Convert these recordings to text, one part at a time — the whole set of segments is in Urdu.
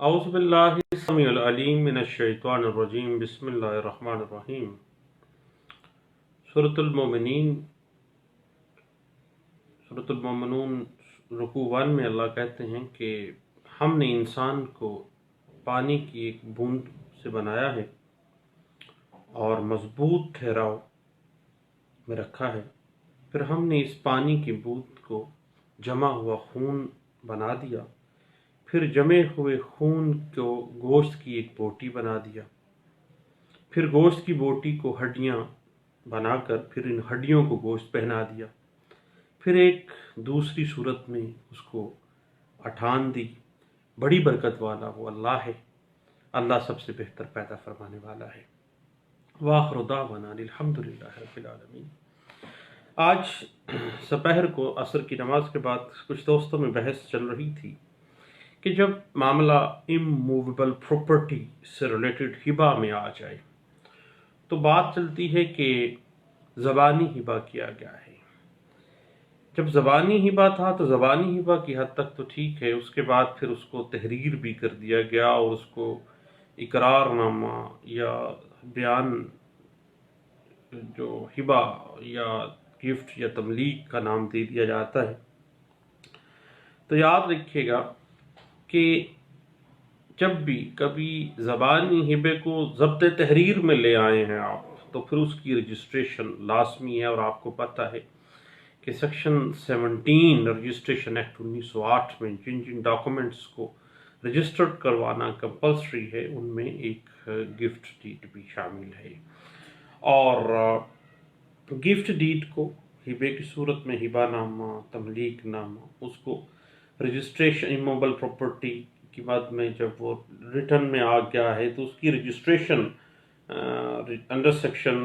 اعوذ باللہ السمیع العلیم من الشیطان الرجیم بسم اللہ الرحمن الرحیم۔ سورۃ المومنون رکوع 1 میں اللہ کہتے ہیں کہ ہم نے انسان کو پانی کی ایک بوند سے بنایا ہے اور مضبوط ٹھہراؤ میں رکھا ہے، پھر ہم نے اس پانی کی بوند کو جمع ہوا خون بنا دیا، پھر جمے ہوئے خون کو گوشت کی ایک بوٹی بنا دیا، پھر گوشت کی بوٹی کو ہڈیاں بنا کر پھر ان ہڈیوں کو گوشت پہنا دیا، پھر ایک دوسری صورت میں اس کو اٹھان دی۔ بڑی برکت والا وہ اللہ ہے، اللہ سب سے بہتر پیدا فرمانے والا ہے۔ وآخر دعوانا الحمدللہ رب العالمین۔ آج سپہر کو عصر کی نماز کے بعد کچھ دوستوں میں بحث چل رہی تھی کہ جب معاملہ اموویبل پراپرٹی سے ریلیٹڈ ہبہ میں آ جائے تو بات چلتی ہے کہ زبانی ہبہ کیا گیا ہے۔ جب زبانی ہبہ تھا تو زبانی ہبہ کی حد تک تو ٹھیک ہے، اس کے بعد پھر اس کو تحریر بھی کر دیا گیا اور اس کو اقرار نامہ یا بیان جو ہبہ یا گفٹ یا تملیک کا نام دے دیا جاتا ہے۔ تو یاد رکھیے گا کہ جب بھی کبھی زبانی ہبے کو ضبط تحریر میں لے آئے ہیں آپ تو پھر اس کی رجسٹریشن لازمی ہے، اور آپ کو پتہ ہے کہ سیکشن 17 رجسٹریشن ایکٹ 1908 میں جن جن ڈاکومنٹس کو رجسٹرڈ کروانا کمپلسری ہے ان میں ایک گفٹ ڈیڈ بھی شامل ہے، اور گفٹ ڈیڈ کو ہبے کی صورت میں ہبہ نامہ، تملیک نامہ، اس کو رجسٹریشن اموویبل پراپرٹی کی بعد میں جب وہ ریٹرن میں آ گیا ہے تو اس کی registration under section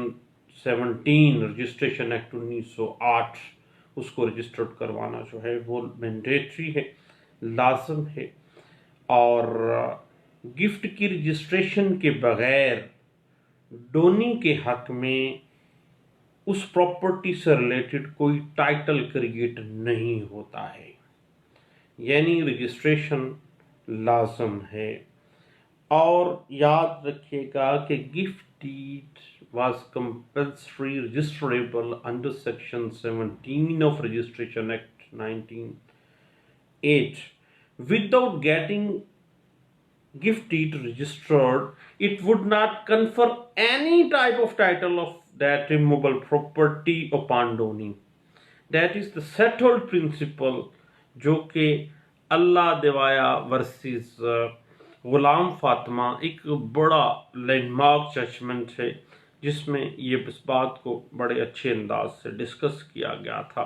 17 registration act 1908 اس کو رجسٹرڈ کروانا جو ہے وہ مینڈیٹری ہے، لازم ہے۔ اور گفٹ کی رجسٹریشن کے بغیر ڈونی کے حق میں اس پراپرٹی سے ریلیٹڈ کوئی ٹائٹل کریٹ نہیں ہوتا ہے، یعنی رجسٹریشن لازم ہے۔ اور یاد رکھیے گا کہ gift deed was compulsory registrable under section 17 of registration act 1908۔ Without getting gift deed registered, it would not confer any type of title of that immovable property upon donning. That is the settled principle جو کہ اللہ دیوایا ورسز غلام فاطمہ ایک بڑا لینڈ مارک ججمنٹ ہے، جس میں یہ اس بات کو بڑے اچھے انداز سے ڈسکس کیا گیا تھا،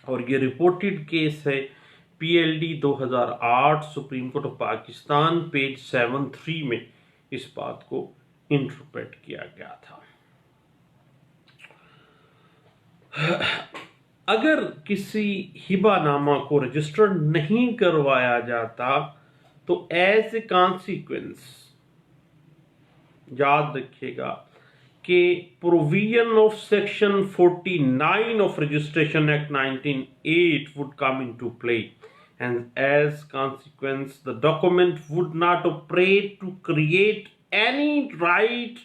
اور یہ رپورٹڈ کیس ہے P L D 2008 supreme court of Pakistan page 73 میں اس بات کو انٹرپریٹ کیا گیا تھا۔ اگر کسی ہبہ نامہ کو رجسٹرڈ نہیں کروایا جاتا تو ایز اے کانسیکوینس یاد رکھیے گا کہ provision of section 49 of registration act 1908 would come into play, and as consequence the document would not operate to create any right,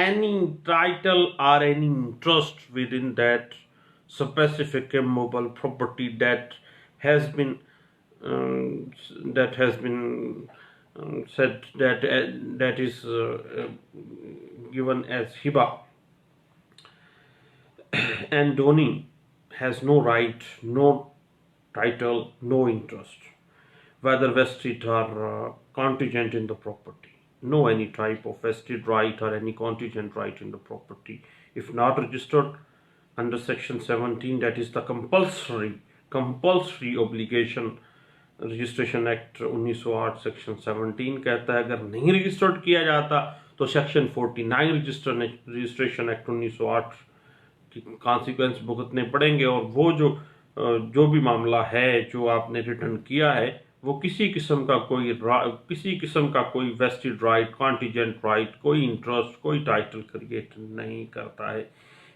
any title or any interest within that specific immovable property that has been said that is given as hiba, and donee has no right, no title, no interest, whether vested or contingent in the property. No any type of vested right or any contingent right in the property if not registered under section 17, that is the compulsory obligation registration act 1908 section 17 کہتا ہے اگر نہیں رجسٹرڈ کیا جاتا تو سیکشن 49 رجسٹریشن ایکٹ 1908 کی کانسیکوینس بھگتنے پڑیں گے، اور وہ جو بھی معاملہ ہے جو آپ نے ریٹرن کیا ہے وہ کسی قسم کا کوئی ویسٹڈ رائٹ، کانٹیجنٹ رائٹ، کوئی انٹرسٹ، کوئی ٹائٹل کریٹ نہیں کرتا ہے۔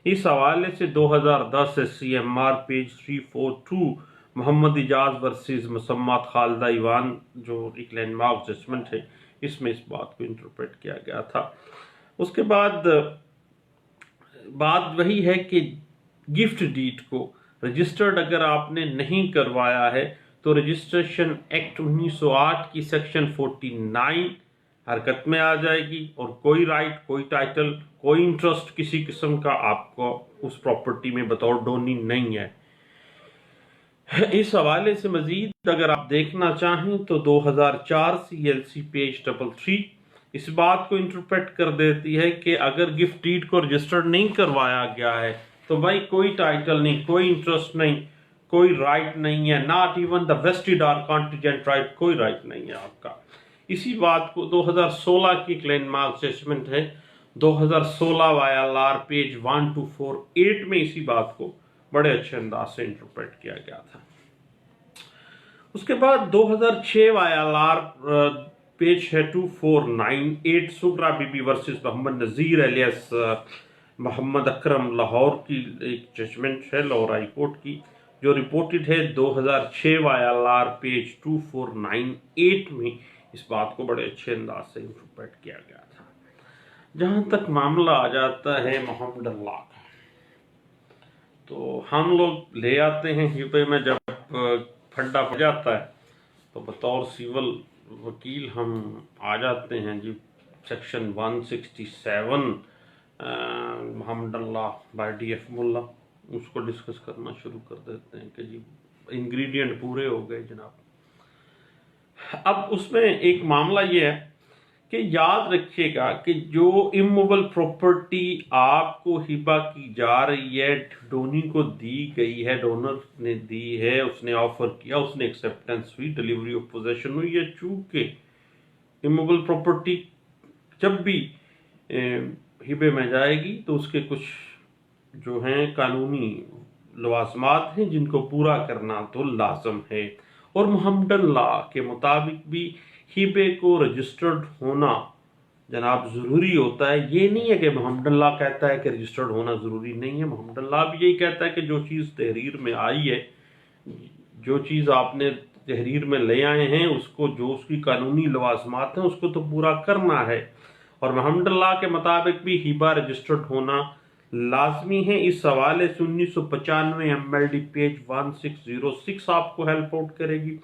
اس حوالے سے 2010 سے سی ایم آر پیج 342 محمد اجاز ورسز مسمات خالدہ ایوان جو ایک لینڈ مارک ججمنٹ ہے، اس میں اس بات کو انٹرپریٹ کیا گیا تھا۔ اس کے بعد بات وہی ہے کہ گفٹ ڈیڈ کو رجسٹرڈ اگر آپ نے نہیں کروایا ہے تو رجسٹریشن ایکٹ 1908 کی سیکشن 49 حرکت میں آ جائے گی، اور کوئی رائٹ، کوئی ٹائٹل، کوئی انٹرسٹ کسی قسم کا آپ کو اس پراپرٹی میں بطور ڈونی نہیں ہے۔ اس حوالے سے مزید اگر آپ دیکھنا چاہیں تو 2004 CLC پیج 33 اس بات کو انٹرپریٹ کر دیتی ہے کہ اگر گفٹ ڈیڈ کو رجسٹرڈ نہیں کروایا گیا ہے تو بھائی کوئی ٹائٹل نہیں، کوئی انٹرسٹ نہیں، کوئی رائٹ نہیں ہے، ناٹ ایون دا ویسٹڈ اور کانٹیجنٹ رائٹ، کوئی رائٹ نہیں ہے آپ کا۔ اسی بات کو 2016 کی ایک لینڈ مارک ججمنٹ ہے 2016 YLR پیج 1248 میں اسی بات کو بڑے اچھے انداز سے انٹرپریٹ کیا گیا تھا۔ اس کے بعد 2006 YLR پیج ہے 2498 Sughra Bibi versus Muhammad Nazir alias Muhammad Akram Lahore کی ایک ججمنٹ ہے لاہور ہائی کورٹ کی، جو رپورٹڈ ہے 2006 YLR پیج 2498 میں اس بات کو بڑے اچھے انداز سے انٹرپریٹ کیا گیا تھا۔ جہاں تک معاملہ آ جاتا ہے محمد اللہ کا، تو ہم لوگ لے آتے ہیں ہیبے میں جب پھڈا پڑ جاتا ہے تو بطور سیول وکیل ہم آ جاتے ہیں جی section 167 Mohammedan law by D F Mulla, اس کو ڈسکس کرنا شروع کر دیتے ہیں کہ جی انگریڈینٹ پورے ہو گئے جناب۔ اب اس میں ایک معاملہ یہ ہے کہ یاد رکھیے گا کہ جو اموول پراپرٹی آپ کو ہبہ کی جا رہی ہے، ڈونی کو دی گئی ہے، ڈونر نے دی ہے، اس نے آفر کیا، اس نے ایکسیپٹنس ہوئی، ڈیلیوری آف پوزیشن ہوئی ہے، چونکہ اموول پراپرٹی جب بھی ہبے میں جائے گی تو اس کے کچھ جو ہیں قانونی لوازمات ہیں جن کو پورا کرنا تو لازم ہے، اور محمد اللہ کے مطابق بھی ہبے کو رجسٹرڈ ہونا جناب ضروری ہوتا ہے۔ یہ نہیں ہے کہ محمد اللہ کہتا ہے کہ رجسٹرڈ ہونا ضروری نہیں ہے، محمد اللہ بھی یہی کہتا ہے کہ جو چیز تحریر میں آئی ہے، جو چیز آپ نے تحریر میں لے آئے ہیں، اس کو جو اس کی قانونی لوازمات ہیں اس کو تو پورا کرنا ہے، اور محمد اللہ کے مطابق بھی ہبہ رجسٹرڈ ہونا لازمی ہے۔ اس حوالے سے 1995 MLD پیج 1606 آپ کو ہیلپ آؤٹ کرے گی۔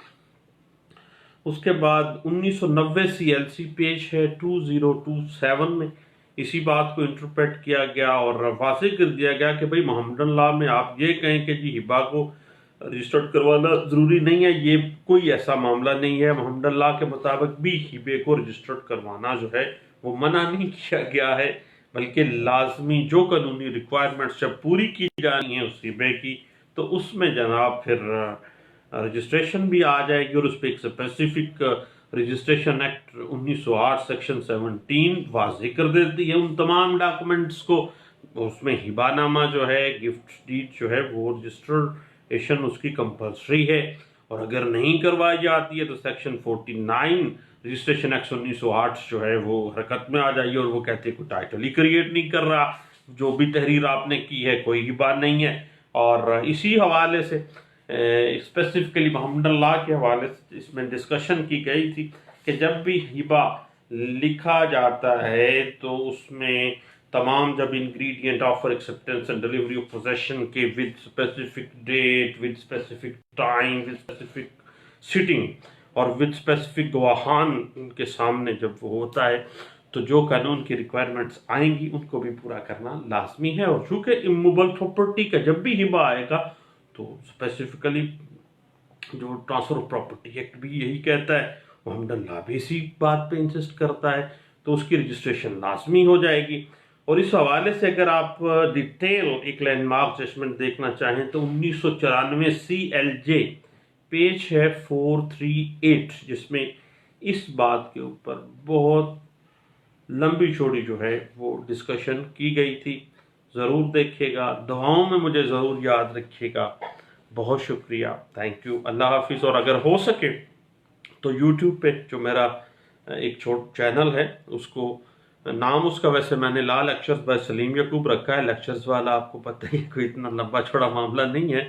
اس کے بعد 1990 CLC پیج ہے 2027 میں اسی بات کو انٹرپریٹ کیا گیا اور واضح کر دیا گیا کہ بھئی محمد اللہ میں آپ یہ کہیں کہ جی ہبہ کو رجسٹرڈ کروانا ضروری نہیں ہے، یہ کوئی ایسا معاملہ نہیں ہے۔ محمد اللہ کے مطابق بھی ہبے کو رجسٹرڈ کروانا جو ہے وہ منع نہیں کیا گیا ہے، بلکہ لازمی جو قانونی ریکوائرمنٹس جب پوری کی جانی ہیں اس ہبے کی تو اس میں جناب پھر رجسٹریشن بھی آ جائے گی، اور اس پہ ایک اسپیسیفک رجسٹریشن ایکٹ 1908 سیکشن 17 واضح کر دیتی ہے ان تمام ڈاکومنٹس کو۔ اس میں ہبہ نامہ جو ہے، گفٹ ڈیڈ جو ہے وہ رجسٹریشن اس کی کمپلسری ہے، اور اگر نہیں کروائی جاتی ہے تو سیکشن 49 رجسٹریشن ایکٹ 1908 جو ہے وہ حرکت میں آ جائیے، اور وہ کہتے ہیں کوئی ٹائٹل ہی کریٹ نہیں کر رہا، جو بھی تحریر آپ نے کی ہے کوئی ہبہ نہیں ہے۔ اور اسی حوالے سے اسپیسیفکلی محمد اللہ کے حوالے سے اس میں ڈسکشن کی گئی تھی کہ جب بھی ہبہ لکھا جاتا ہے تو اس میں تمام جب ingredient offer acceptance and delivery of possession کے with specific date, with specific time, with specific sitting اور ود اسپیسیفک گواہان کے سامنے جب وہ ہوتا ہے تو جو قانون کی ریکوائرمنٹس آئیں گی ان کو بھی پورا کرنا لازمی ہے۔ اور چونکہ اموول پراپرٹی کا جب بھی ہبہ آئے گا تو اسپیسیفکلی جو ٹرانسفر آف پراپرٹی ایکٹ بھی یہی کہتا ہے، محمد اللہ بھی اسی بات پہ انسسٹ کرتا ہے، تو اس کی رجسٹریشن لازمی ہو جائے گی۔ اور اس حوالے سے اگر آپ ڈیٹیل ایک لینڈ مارک ججمنٹ دیکھنا چاہیں تو 1994 CLJ پیج ہے 438 جس میں اس بات کے اوپر بہت لمبی چوڑی جو ہے وہ ڈسکشن کی گئی تھی۔ ضرور دیکھیے گا، دعاؤں میں مجھے ضرور یاد رکھیے گا۔ بہت شکریہ، تھینک یو، اللہ حافظ۔ اور اگر ہو سکے تو یوٹیوب پہ جو میرا ایک چینل ہے اس کو نام اس کا ویسے میں نے لا لیکچرز بائی سلیم یعقوب رکھا ہے، لیکچرز والا آپ کو پتہ ہی کوئی اتنا لمبا چھوڑا معاملہ نہیں ہے،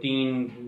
3